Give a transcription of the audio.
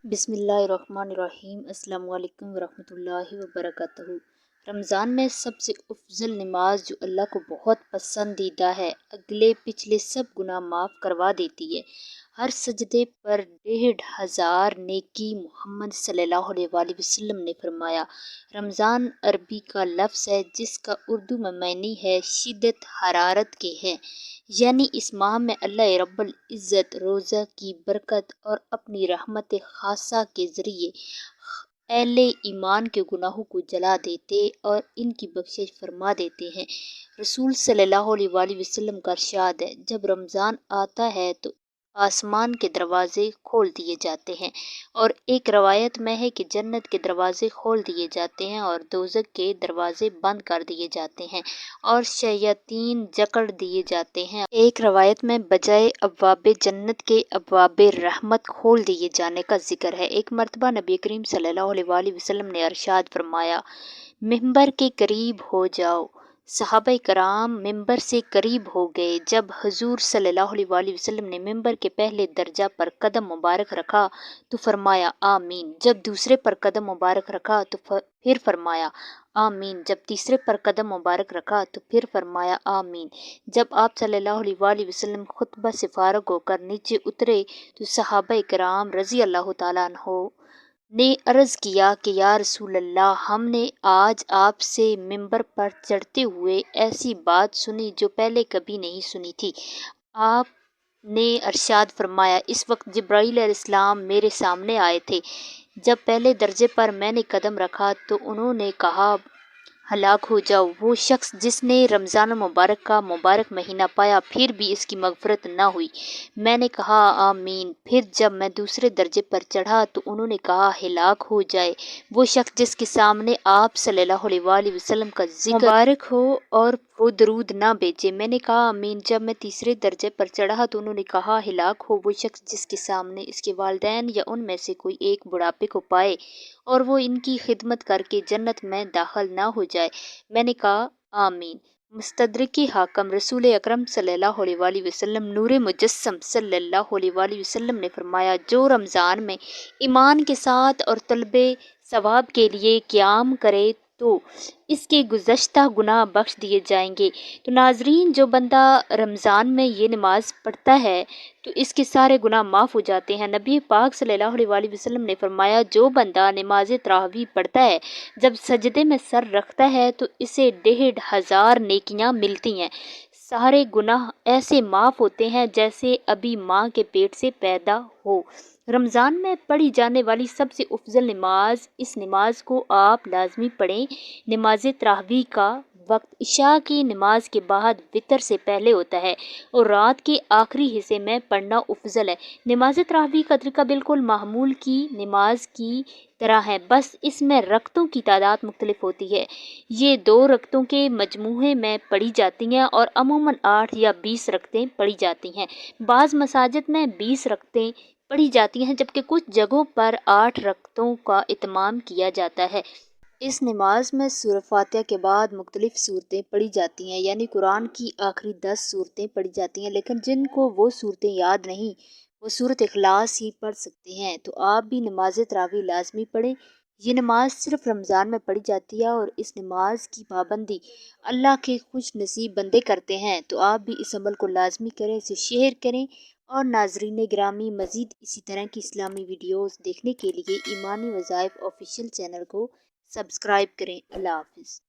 बिस्मिल्लाहिर्रहमानिर्रहीम। अस्सलामु अलैकुम वरहमतुल्लाहि वबरकातुहू। रमज़ान में सबसे अफजल नमाज जो अल्लाह को बहुत पसंदीदा है, अगले पिछले सब गुनाह माफ़ करवा देती है। हर सजदे पर 1500 नेकी। मोहम्मद सल्लल्लाहु अलैहि वसल्लम ने फरमाया। रमज़ान अरबी का लफ्ज़ है जिसका उर्दू में मानी है शिद्दत हरारत के है, यानी इस माह में अल्लाह रब्बुल इज़्ज़त रोज़ा की बरकत और अपनी रहमत खासा के ज़रिए अहले ईमान के गुनाहों को जला देते और इनकी बख्शिश फरमा देते हैं। रसूल सल्लल्लाहु अलैहि वसल्लम का इरशाद है, जब रमज़ान आता है तो आसमान के दरवाजे खोल दिए जाते हैं, और एक रवायत में है कि जन्नत के दरवाजे खोल दिए जाते हैं और दोज़ख के दरवाजे बंद कर दिए जाते हैं और शयातीन जकड़ दिए जाते हैं। एक रवायत में बजाय अब्वाबे जन्नत के अब्वाबे रहमत खोल दिए जाने का जिक्र है। एक मरतबा नबी करीम सल्लल्लाहु अलैहि वसल्लम ने इरशाद फरमाया, मिंबर के करीब हो जाओ। सहाबा कराम मिंबर से करीब हो गए। जब हुजूर सल्लल्लाहु अलैहि वसल्लम ने मिंबर के पहले दर्जा पर कदम मुबारक रखा तो फरमाया आमीन। जब दूसरे पर कदम मुबारक रखा तो फिर फरमाया आमीन। जब तीसरे पर कदम मुबारक रखा तो फिर फरमाया आमीन। जब आप सल्लल्लाहु अलैहि वसल्लम खुतबा से फारग होकर नीचे उतरे तो सहाबा कराम रज़ी अल्लाह तआला अन्हो ने अर्ज़ किया कि या रसूल अल्लाह, हमने आज आपसे मिंबर पर चढ़ते हुए ऐसी बात सुनी जो पहले कभी नहीं सुनी थी। आपने इरशाद फरमाया, इस वक्त जिब्राईल अलैहिस्सलाम मेरे सामने आए थे। जब पहले दर्जे पर मैंने कदम रखा तो उन्होंने कहा, हलाक हो जाओ वो शख्स जिसने रमज़ान मुबारक का मुबारक महीना पाया फिर भी इसकी मगफरत न हुई। मैंने कहा आमीन। फिर जब मैं दूसरे दर्जे पर चढ़ा तो उन्होंने कहा, हलाक हो जाए वो शख्स जिसके सामने आप सल्लल्लाहु अलैहि वसल्लम का जिक्र मुबारक हो और वो दरूद ना भेजे। मैंने कहा आमीन। जब मैं तीसरे दर्जे पर चढ़ा तो उन्होंने कहा, हलाक हो वो शख्स जिसके सामने इसके वालिदैन या उनमें से कोई एक बुढ़ापे को पाए और वो इनकी खिदमत करके जन्नत में दाखिल ना हो जाए। मैंने कहा आमीन। मुस्तदरिक हाकिम रसूल अकरम सल्लल्लाहु अलैहि वसल्लम नूरे मुजस्सम सल्लल्लाहु अलैहि वसल्लम ने फरमाया, जो रमज़ान में ईमान के साथ और तलबे सवाब के लिए क़याम करे तो इसके गुज़श्ता गुनाह बख्श दिए जाएंगे। तो नाजरीन, जो बंदा रमज़ान में ये नमाज पढ़ता है तो इसके सारे गुनाह माफ़ हो जाते हैं। नबी पाक सल्लल्लाहु अलैहि वसल्लम ने फरमाया, जो बंदा नमाज तरावी पढ़ता है जब सजदे में सर रखता है तो इसे 1500 नेकियां मिलती हैं। सारे गुनाह ऐसे माफ़ होते हैं जैसे अभी माँ के पेट से पैदा हो। रमज़ान में पढ़ी जाने वाली सबसे अफजल नमाज, इस नमाज को आप लाजमी पढ़ें। नमाज तरावी का वक्त इशा की नमाज के बाद वितर से पहले होता है और रात के आखिरी हिस्से में पढ़ना अफजल है। नमाज तरावी का तरीका बिल्कुल मामूल की नमाज की तरह है, बस इसमें रकतों की तादाद मुख्तलिफ होती है। ये 2 रकतों के मजमूहे में पढ़ी जाती हैं और अमूमन 8 या 20 रकतें पढ़ी जाती हैं। बाज़ मसाजिद में 20 रकतें पढ़ी जाती हैं जबकि कुछ जगहों पर 8 रकतों का इत्माम किया जाता है। इस नमाज में सूरह फातिहा के बाद मुख्तलिफ सूरतें पढ़ी जाती हैं, यानी कुरान की आखिरी 10 सूरतें पढ़ी जाती हैं। लेकिन जिनको वो सूरतें याद नहीं वो सूरत इखलास ही पढ़ सकते हैं। तो आप भी नमाज तरावी लाजमी पढ़ें। ये नमाज सिर्फ रमज़ान में पढ़ी जाती है और इस नमाज की पाबंदी अल्लाह के खुश नसीब बंदे करते हैं। तो आप भी इस अमल को लाजमी करें, इसे शेयर करें। और नाजरीन गिरामी, मज़ीद इसी तरह की इस्लामी वीडियोज़ देखने के लिए ईमानी वज़ाइफ ऑफिशियल चैनल को सब्सक्राइब करें। अल्लाह हाफ़िज़।